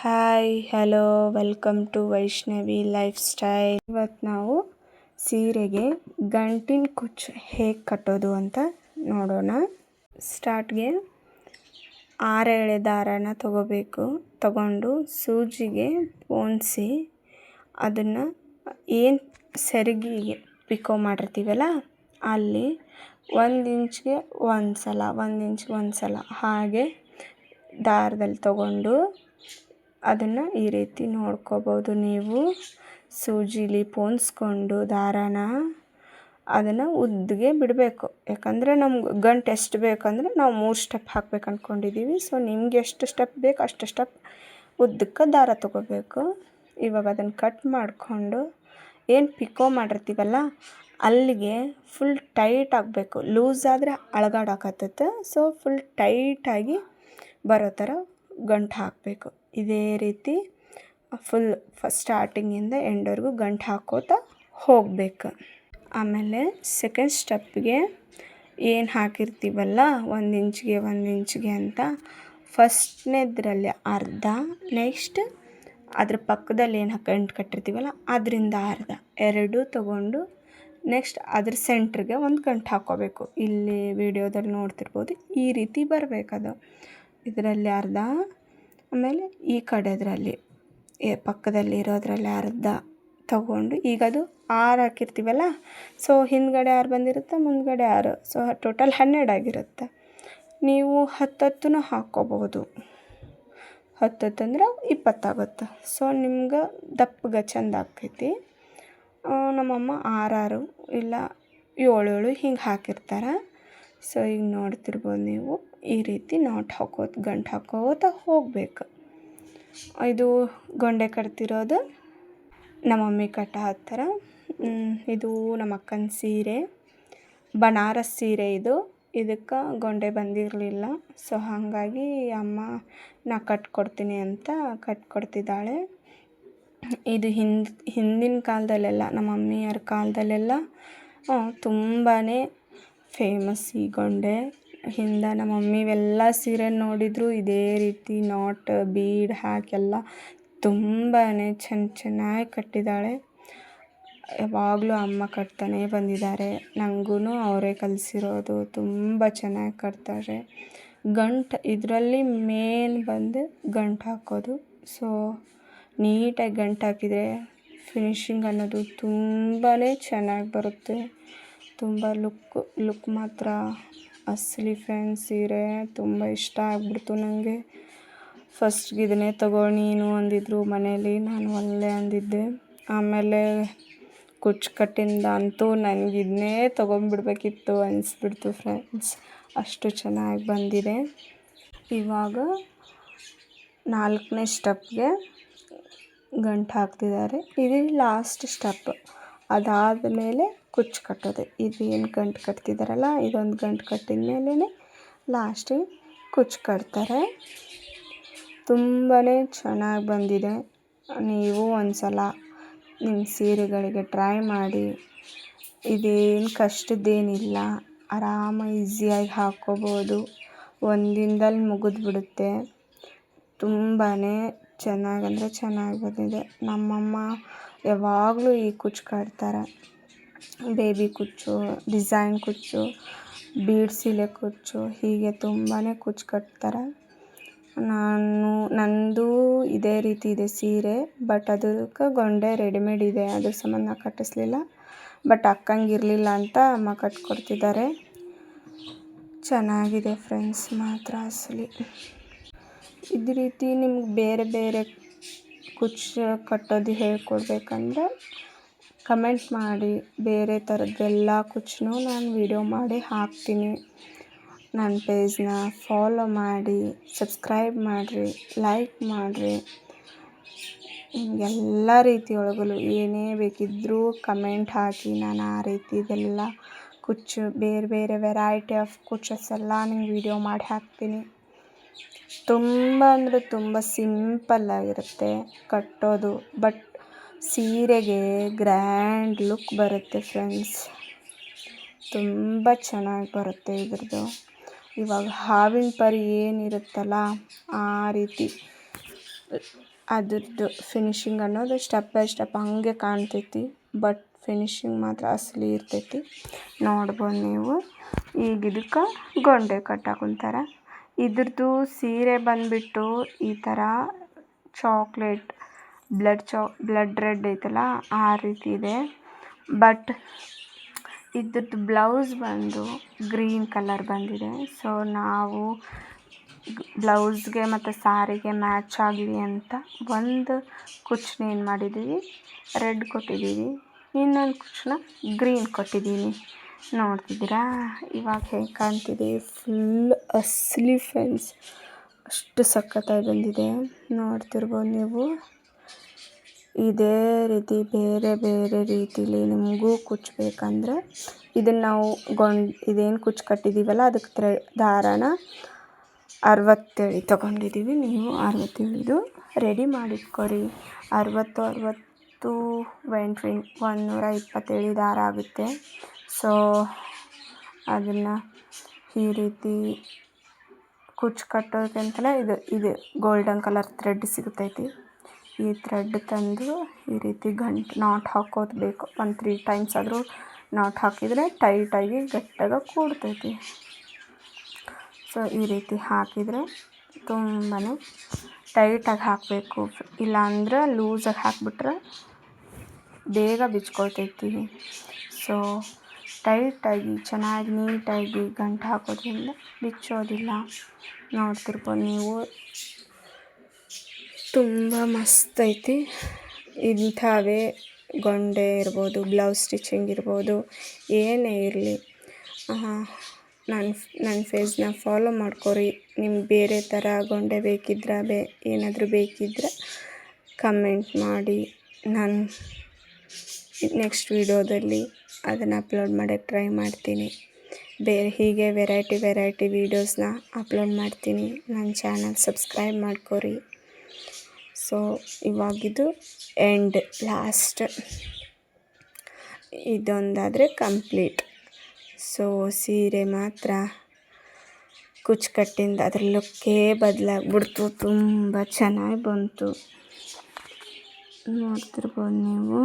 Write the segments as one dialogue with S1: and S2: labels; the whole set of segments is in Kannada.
S1: Hi hello welcome to Vaishnavi lifestyle. ಇವತ್ತು ನಾವು ಸೀರೆಗೆ ಗಂಟಿನ ಕುಚ್ಚು ಹೇಗೆ ಕಟ್ಟೋದು ಅಂತ ನೋಡೋಣ. ಸ್ಟಾರ್ಟ್ಗೆ 6 ಎಳೆ ದಾರನ ತಗೊಂಡು ಸೂಜಿಗೆ ಪೋಣಿಸಿ ಅದನ್ನು ಏನು ಸೆರಗಿಗೆ ಪಿಕೋ ಮಾಡಿರ್ತೀವಲ್ಲ ಅಲ್ಲಿ 1 ಇಂಚ್ಗೆ ಒಂದು ಸಲ ಹಾಗೆ ದಾರದಲ್ಲಿ ತಗೊಂಡು ಅದನ್ನು ಈ ರೀತಿ ನೋಡ್ಕೋಬೋದು. ನೀವು ಸೂಜಿಲಿ ಪೋಣಿಸ್ಕೊಂಡು ದಾರಾನ ಅದನ್ನು ಉದ್ದಗೆ ಬಿಡಬೇಕು. ಯಾಕಂದರೆ ನಮ್ಗೆ ಗಂಟು ಎಷ್ಟು ಬೇಕಂದರೆ ನಾವು 3 ಸ್ಟೆಪ್ ಹಾಕ್ಬೇಕು ಅಂದ್ಕೊಂಡಿದ್ದೀವಿ. ಸೊ ನಿಮ್ಗೆ ಎಷ್ಟು ಸ್ಟೆಪ್ ಬೇಕು ಅಷ್ಟು ಸ್ಟೆಪ್ ಉದ್ದಕ್ಕೆ ದಾರ ತೊಗೋಬೇಕು. ಇವಾಗ ಅದನ್ನು ಕಟ್ ಮಾಡಿಕೊಂಡು ಏನು ಪಿಕೋ ಮಾಡಿರ್ತೀವಲ್ಲ ಅಲ್ಲಿಗೆ ಫುಲ್ ಟೈಟ್ ಆಗಬೇಕು. ಲೂಸ್ ಆದರೆ ಅಳಗಾಡಕತ್ತೈತೆ. ಸೊ ಫುಲ್ ಟೈಟಾಗಿ ಬರೋ ಥರ ಗಂಟು ಹಾಕಬೇಕು. ಇದೇ ರೀತಿ ಫುಲ್ ಸ್ಟಾರ್ಟಿಂಗಿಂದ ಎಂಡ್ವರೆಗೂ ಗಂಟು ಹಾಕೋತಾ ಹೋಗಬೇಕು. ಆಮೇಲೆ ಸೆಕೆಂಡ್ ಸ್ಟೆಪ್ಗೆ ಏನು ಹಾಕಿರ್ತೀವಲ್ಲ 1 ಇಂಚ್ಗೆ ಅಂತ ಫಸ್ಟ್ನೇದ್ರಲ್ಲಿ ಅರ್ಧ, ನೆಕ್ಸ್ಟ್ ಅದ್ರ ಪಕ್ಕದಲ್ಲಿ ಏನು ಗಂಟು ಕಟ್ಟಿರ್ತೀವಲ್ಲ ಅದರಿಂದ ಅರ್ಧ, ಎರಡೂ ತಗೊಂಡು ನೆಕ್ಸ್ಟ್ ಅದ್ರ ಸೆಂಟ್ರಿಗೆ ಒಂದು ಗಂಟು ಹಾಕ್ಕೋಬೇಕು. ಇಲ್ಲಿ ವಿಡಿಯೋದಲ್ಲಿ ನೋಡ್ತಿರ್ಬೋದು ಈ ರೀತಿ ಬರಬೇಕದು. ಇದರಲ್ಲಿ ಅರ್ಧ, ಆಮೇಲೆ ಈ ಕಡೆದ್ರಲ್ಲಿ ಪಕ್ಕದಲ್ಲಿ ಇರೋದ್ರಲ್ಲಿ ಅರ್ಧ ತಗೊಂಡು ಈಗ ಅದು 6 ಹಾಕಿರ್ತೀವಲ್ಲ. ಸೊ ಹಿಂದ್ಗಡೆ 6 ಬಂದಿರುತ್ತೆ, ಮುಂದ್ಗಡೆ 6, ಸೊ ಟೋಟಲ್ 12 ಆಗಿರುತ್ತೆ. ನೀವು 10 ಹಾಕ್ಕೋಬಹುದು. 10 ಅಂದರೆ 20 ಆಗುತ್ತೆ. ಸೊ ನಿಮ್ಗೆ ದಪ್ಪಗೆ ಚೆಂದ ಆಕೈತಿ. ನಮ್ಮಮ್ಮ 6 ಇಲ್ಲ 7 ಹಿಂಗೆ ಹಾಕಿರ್ತಾರೆ. ಸೊ ಈಗ ನೋಡ್ತಿರ್ಬೋದು ನೀವು ಈ ರೀತಿ ಗಂಟು ಹಾಕೋತ ಹೋಗಬೇಕು. ಇದು ಗೊಂಡೆ ಕಟ್ತಿರೋದು ನಮ್ಮ ಮಮ್ಮಿ ಕಟ್ಟ ಹತ್ತರ. ಇದು ನಮ್ಮ ಅಕ್ಕನ ಸೀರೆ, ಬನಾರಸ್ ಸೀರೆ ಇದು. ಇದಕ್ಕೆ ಗೊಂಡೆ ಬಂದಿರಲಿಲ್ಲ. ಸೊ ಹಾಗಾಗಿ ಅಮ್ಮ ನಾ ಕಟ್ಕೊಡ್ತೀನಿ ಅಂತ ಕಟ್ಕೊಡ್ತಿದ್ದಾಳೆ. ಇದು ಹಿಂದಿನ ಕಾಲದಲ್ಲೆಲ್ಲ ನಮ್ಮ ಮಮ್ಮಿಯರ ಕಾಲದಲ್ಲೆಲ್ಲ ತುಂಬಾ ಫೇಮಸ್ ಈ ಗೊಂಡೆ. ಹಿಂದೆ ನಮ್ಮ ಮಮ್ಮಿವೆಲ್ಲ ಸೀರೆ ನೋಡಿದ್ರು ಇದೇ ರೀತಿ ನಾಟ್ ಬೀಡ್ ಹಾಕೆಲ್ಲ ತುಂಬಾ ಚೆನ್ನಾಗಿ ಕಟ್ಟಿದ್ದಾಳೆ. ಯಾವಾಗಲೂ ಅಮ್ಮ ಕಟ್ತಾನೆ ಬಂದಿದ್ದಾರೆ. ನನಗೂ ಅವರೇ ಕಲಿಸಿರೋದು. ತುಂಬ ಚೆನ್ನಾಗಿ ಕಟ್ತಾರೆ. ಇದರಲ್ಲಿ ಮೇನ್ ಬಂದು ಗಂಟು ಹಾಕೋದು. ಸೊ ನೀಟಾಗಿ ಗಂಟು ಹಾಕಿದರೆ ಫಿನಿಶಿಂಗ್ ಅನ್ನೋದು ತುಂಬಾ ಚೆನ್ನಾಗಿ ಬರುತ್ತೆ. ತುಂಬ ಲುಕ್ ಮಾತ್ರ ಅಸಲಿ ಫ್ರೆಂಡ್ಸ್. ಸೀರೆ ತುಂಬ ಇಷ್ಟ ಆಗ್ಬಿಡ್ತು ನನಗೆ. ಫಸ್ಟ್ಗೆ ಇದನ್ನೇ ತಗೋ ನೀನು ಅಂದಿದ್ರು ಮನೇಲಿ. ನಾನು ಒಳ್ಳೆ ಅಂದಿದ್ದೆ. ಆಮೇಲೆ ಕುಚ್ಚು ಕಟ್ಟಿಂದ ಅಂತೂ ನನಗೆ ಇದನ್ನೇ ತೊಗೊಂಡ್ಬಿಡ್ಬೇಕಿತ್ತು ಅನಿಸ್ಬಿಡ್ತು ಫ್ರೆಂಡ್ಸ್. ಅಷ್ಟು ಚೆನ್ನಾಗಿ ಬಂದಿದೆ. ಇವಾಗ 4ನೇ ಸ್ಟೆಪ್ಗೆ ಗಂಟು ಹಾಕ್ತಿದ್ದಾರೆ. ಇದು ಲಾಸ್ಟ್ ಸ್ಟೆಪ್. ಅದಾದ ಮೇಲೆ ಕುಚ್ಚು ಕಟ್ಟೋದು. ಇದು ಏನು ಗಂಟು ಕಟ್ತಿದ್ದಾರಲ್ಲ ಇದೊಂದು ಗಂಟು ಕಟ್ಟಿದ ಮೇಲೇ ಲಾಸ್ಟಿಗೆ ಕುಚ್ಚು ಕಟ್ತಾರೆ. ತುಂಬಾ ಚೆನ್ನಾಗಿ ಬಂದಿದೆ. ನೀವು ಒಂದು ಸಲ ನಿಮ್ಮ ಸೀರೆಗಳಿಗೆ ಟ್ರೈ ಮಾಡಿ. ಇದೇನು ಕಷ್ಟದ್ದೇನಿಲ್ಲ. ಈಸಿಯಾಗಿ ಹಾಕ್ಕೋಬೋದು. ಒಂದಿನದಲ್ಲಿ ಮುಗಿದ್ಬಿಡುತ್ತೆ. ತುಂಬಾ ಚೆನ್ನಾಗಿ ಬಂದಿದೆ. ನಮ್ಮಮ್ಮ ಯಾವಾಗಲೂ ಈ ಕುಚ್ಚು ಕಟ್ತಾರೆ. ಬೇಬಿ ಕುಚ್ಚು, ಡಿಸೈನ್ ಕುಚ್ಚು, ಬೀಡ್ ಸೀಲೆ ಕುಚ್ಚು, ಹೀಗೆ ತುಂಬಾ ಕುಚ್ಚು ಕಟ್ತಾರೆ. ನಂದು ಇದೇ ರೀತಿ ಇದೆ ಸೀರೆ. ಬಟ್ ಅದಕ್ಕೆ ಗೊಂಡೆ ರೆಡಿಮೇಡ್ ಇದೆ. ಅದ್ರ ಸಂಬಂಧ ನಾನು ಕಟ್ಟಿಸ್ಲಿಲ್ಲ. ಬಟ್ ಅಕ್ಕಂಗಿರಲಿಲ್ಲ ಅಂತ ಅಮ್ಮ ಕಟ್ಕೊಡ್ತಿದ್ದಾರೆ. ಚೆನ್ನಾಗಿದೆ ಫ್ರೆಂಡ್ಸ್ ಮಾತ್ರ ಅಸಲಿ. ಇದೇ ರೀತಿ ನಿಮ್ಗೆ ಬೇರೆ ಬೇರೆ ಕುಚ್ಚು ಕಟ್ಟೋದು ಹೇಳ್ಕೊಡ್ಬೇಕಂದ್ರೆ ಕಮೆಂಟ್ ಮಾಡಿ. ಬೇರೆ ಥರದ್ದೆಲ್ಲ ಕುಚ್ಚು ನಾನು ವಿಡಿಯೋ ಮಾಡಿ ಹಾಕ್ತೀನಿ. ನನ್ನ ಪೇಜ್ನ ಫಾಲೋ ಮಾಡಿ, ಸಬ್ಸ್ಕ್ರೈಬ್ ಮಾಡಿರಿ, ಲೈಕ್ ಮಾಡಿರಿ. ಎಲ್ಲ ರೀತಿಯೊಳಗಲು ಏನೇ ಬೇಕಿದ್ದರೂ ಕಮೆಂಟ್ ಹಾಕಿ. ನಾನು ಆ ರೀತಿದೆಲ್ಲ ಕುಚ್ಚು ಬೇರೆ ಬೇರೆ ವೆರೈಟಿ ಆಫ್ ಕುಚ್ಚಸ್ ಎಲ್ಲ ನಿಮ್ಗೆ ವಿಡಿಯೋ ಮಾಡಿ ಹಾಕ್ತೀನಿ. ತುಂಬ ಅಂದರೆ ತುಂಬ ಸಿಂಪಲ್ಲಾಗಿರುತ್ತೆ ಕಟ್ಟೋದು. ಬಟ್ ಸೀರೆಗೆ ಗ್ರ್ಯಾಂಡ್ ಲುಕ್ ಬರುತ್ತೆ ಫ್ರೆಂಡ್ಸ್. ತುಂಬ ಚೆನ್ನಾಗಿ ಬರುತ್ತೆ ಇದ್ರದ್ದು. ಇವಾಗ ಹಾವಿನ ಪರಿ ಏನಿರುತ್ತಲ್ಲ ಆ ರೀತಿ ಅದ್ರದ್ದು ಫಿನಿಶಿಂಗ್ ಅನ್ನೋದು ಸ್ಟೆಪ್ ಬೈ ಸ್ಟೆಪ್ ಹಂಗೆ ಕಾಣ್ತೈತಿ, ಬಟ್ ಫಿನಿಶಿಂಗ್ ಮಾತ್ರ ಅಸಲಿ ಇರ್ತೈತಿ. ನೋಡ್ಬೋದು ನೀವು. ಈಗ ಇದಕ್ಕೆ ಗೊಂಡೆ ಕಟ್ಟಾಕುಂತಾರ. ಇದ್ರದ್ದು ಸೀರೆ ಬಂದುಬಿಟ್ಟು ಈ ಥರ ಚಾಕ್ಲೇಟ್ ಬ್ಲಡ್ ರೆಡ್ ಐತಲ್ಲ ಆ ರೀತಿ ಇದೆ. ಬಟ್ ಇದ್ರದ್ದು ಬ್ಲೌಸ್ ಬಂದು ಗ್ರೀನ್ ಕಲರ್ ಬಂದಿದೆ. ಸೊ ನಾವು ಬ್ಲೌಸ್ಗೆ ಮತ್ತು ಸಾರಿಗೆ ಮ್ಯಾಚ್ ಆಗಲಿ ಅಂತ ಒಂದು ಕುಚ್ಚನ್ನ ಏನು ಮಾಡಿದ್ದೀವಿ, ರೆಡ್ ಕೊಟ್ಟಿದ್ದೀವಿ, ಇನ್ನೊಂದು ಕುಚ್ಚನ್ನ ಗ್ರೀನ್ ಕೊಟ್ಟಿದ್ದೀನಿ. ನೋಡ್ತಿದ್ದೀರಾ ಇವಾಗ ಹೇಗೆ ಕಾಣ್ತಿದೆ? ಫುಲ್ ಅಸಲಿ ಫ್ರೆಂಡ್ಸ್, ಅಷ್ಟು ಸಖತ್ತಾಗಿ ಬಂದಿದೆ. ನೋಡ್ತಿರ್ಬೋದು ನೀವು. ಇದೇ ರೀತಿ ಬೇರೆ ಬೇರೆ ರೀತಿಲಿ ನಿಮಗೂ ಕುಚ್ಚು ಬೇಕಂದ್ರೆ ಇದನ್ನು ನಾವು ಇದೇನು ಕುಚ್ಚು ಕಟ್ಟಿದ್ದೀವಲ್ಲ ಅದಕ್ಕೆ ದಾರಾನ 60 ಎಳೆ ತೊಗೊಂಡಿದ್ದೀವಿ. ನೀವು 60 ಎಳೆದು ರೆಡಿ ಮಾಡಿಟ್ಕೊರಿ. 60 120 ಎಳೆ ದಾರ ಆಗುತ್ತೆ. ಸೊ ಅದನ್ನು ಈ ರೀತಿ ಕುಚ್ಚು ಕಟ್ಟೋದಕ್ಕಂತಲೇ ಇದು ಗೋಲ್ಡನ್ ಕಲರ್ ಥ್ರೆಡ್ ಸಿಗುತ್ತೈತಿ. ಈ ಥ್ರೆಡ್ ತಂದು ಈ ರೀತಿ ನಾಟ್ ಹಾಕೋಬೇಕು. 3 ಟೈಮ್ಸ್ ಆದರೂ ನಾಟ್ ಹಾಕಿದರೆ ಟೈಟಾಗಿ ಗಟ್ಟಿಯಾಗಿ ಕೂಡ್ತೈತಿ. ಸೊ ಈ ರೀತಿ ಹಾಕಿದರೆ ತುಂಬಾ ಟೈಟಾಗಿ ಹಾಕಬೇಕು, ಇಲ್ಲಾಂದ್ರೆ ಲೂಸಾಗಿ ಹಾಕಿಬಿಟ್ರೆ ಬೇಗ ಬಿಚ್ಕೊಳ್ತೈತಿ. ಸೊ ಟೈಟಾಗಿ ಚೆನ್ನಾಗಿ ನೀಟಾಗಿ ಗಂಟು ಹಾಕೋದ್ರಿಂದ ಬಿಚ್ಚೋದಿಲ್ಲ. ನೋಡ್ತಿರ್ಬೋದು ನೀವು. ತುಂಬ ಮಸ್ತ್ ಐತಿ. ಇಂಥವೇ ಗೊಂಡೆ ಇರ್ಬೋದು, ಬ್ಲೌಸ್ ಸ್ಟಿಚಿಂಗ್ ಇರ್ಬೋದು, ಏನೇ ಇರಲಿ ನನ್ನ ಫೇಸ್ನ ಫಾಲೋ ಮಾಡ್ಕೊರಿ. ನಿಮ್ಗೆ ಬೇರೆ ಥರ ಗೊಂಡೆ ಬೇಕಿದ್ರೆ ಏನಾದರೂ ಬೇಕಿದ್ರೆ ಕಮೆಂಟ್ ಮಾಡಿ. ನಾನು ನೆಕ್ಸ್ಟ್ ವೀಡಿಯೋದಲ್ಲಿ ಅದನ್ನು ಅಪ್ಲೋಡ್ ಮಾಡೋಕ್ಕೆ ಟ್ರೈ ಮಾಡ್ತೀನಿ. ಹೀಗೆ ವೆರೈಟಿ ವೀಡಿಯೋಸ್ನ ಅಪ್ಲೋಡ್ ಮಾಡ್ತೀನಿ. ನನ್ನ ಚಾನಲ್ ಸಬ್ಸ್ಕ್ರೈಬ್ ಮಾಡ್ಕೊರಿ. ಸೊ ಇವಾಗಿದು ಎಂಡ್ ಲಾಸ್ಟ್ ಇದೊಂದಾದರೆ ಕಂಪ್ಲೀಟ್. ಸೊ ಸೀರೆ ಮಾತ್ರ ಕುಚ್ಚು ಕಟ್ಟಿಂದ ಅದ್ರ ಲುಕ್ಕೇ ಬದಲಾಗ್ಬಿಡ್ತು. ತುಂಬ ಚೆನ್ನಾಗಿ ಬಂತು. ನೋಡ್ತಿರ್ಬೋದು ನೀವು.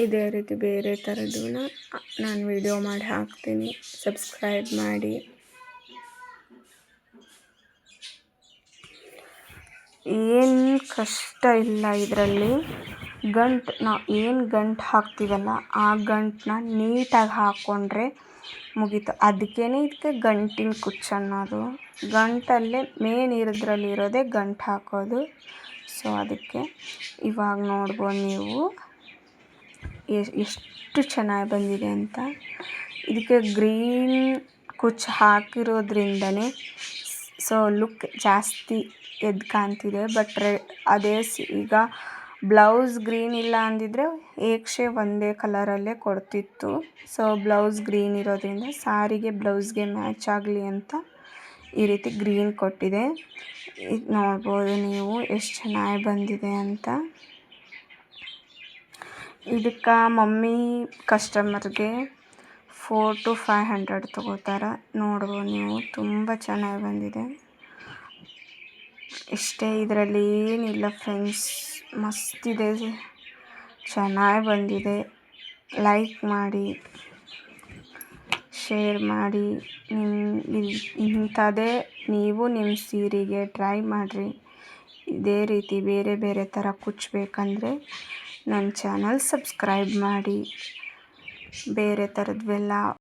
S1: ಇದೇ ರೀತಿ ಬೇರೆ ಥರದನ್ನ ನಾನು ವಿಡಿಯೋ ಮಾಡಿ ಹಾಕ್ತೀನಿ. ಸಬ್ಸ್ಕ್ರೈಬ್ ಮಾಡಿ. ಏನು ಕಷ್ಟ ಇಲ್ಲ ಇದರಲ್ಲಿ. ನಾವು ಏನು ಗಂಟು ಹಾಕ್ತೀವಲ್ಲ ಆ ಗಂಟನ್ನ ನೀಟಾಗಿ ಹಾಕ್ಕೊಂಡ್ರೆ ಮುಗೀತು. ಅದಕ್ಕೇ ಇದಕ್ಕೆ ಗಂಟಿನ ಕುಚ್ಚು ಅನ್ನೋದು. ಗಂಟಲ್ಲೇ ಮೇನ್ ಇರೋದೇ ಗಂಟು ಹಾಕೋದು. ಸೊ ಅದಕ್ಕೆ ಇವಾಗ ನೋಡ್ಬೋದು ನೀವು ಎಷ್ಟು ಚೆನ್ನಾಗಿ ಬಂದಿದೆ ಅಂತ. ಇದಕ್ಕೆ ಗ್ರೀನ್ ಕುಚ್ಚು ಹಾಕಿರೋದ್ರಿಂದನೇ ಸೊ ಲುಕ್ ಜಾಸ್ತಿ ಎದ್ದು ಕಾಣ್ತಿದೆ. ಬಟ್ ಅದೇ ಈಗ ಬ್ಲೌಸ್ ಗ್ರೀನ್ ಇಲ್ಲ ಅಂದಿದ್ರೆ ಏಕ್ಷೆ ಒಂದೇ ಕಲರಲ್ಲೇ ಕೊಡ್ತಿತ್ತು. ಸೊ ಬ್ಲೌಸ್ ಗ್ರೀನ್ ಇರೋದ್ರಿಂದ ಸಾರಿಗೆ ಬ್ಲೌಸ್ಗೆ ಮ್ಯಾಚ್ ಆಗಲಿ ಅಂತ ಈ ರೀತಿ ಗ್ರೀನ್ ಕೊಟ್ಟಿದೆ. ಇದು ನೋಡ್ಬೋದು ನೀವು ಎಷ್ಟು ಚೆನ್ನಾಗಿ ಬಂದಿದೆ ಅಂತ. ಇದಕ್ಕೆ ಮಮ್ಮಿ ಕಸ್ಟಮರ್ಗೆ 400 to 500 ತೊಗೋತಾರೆ. ನೋಡ್ಬೋದು ನೀವು. ತುಂಬ ಚೆನ್ನಾಗಿ ಬಂದಿದೆ. ಇಷ್ಟೇ, ಇದರಲ್ಲಿ ಏನಿಲ್ಲ ಫ್ರೆಂಡ್ಸ್. ಮಸ್ತಿದೆ, ಚೆನ್ನಾಗಿ ಬಂದಿದೆ. ಲೈಕ್ ಮಾಡಿ, ಶೇರ್ ಮಾಡಿ. ಇಂಥದ್ದೇ ನೀವು ನಿಮ್ಮ ಸೀರೆಗೆ ಟ್ರೈ ಮಾಡಿರಿ. ಇದೇ ರೀತಿ ಬೇರೆ ಬೇರೆ ಥರ ಕುಚ್ಚು ಬೇಕಂದರೆ ನನ್ನ ಚಾನಲ್ ಸಬ್ಸ್ಕ್ರೈಬ್ ಮಾಡಿ. ಬೇರೆ ಥರದ್ವೆಲ್ಲ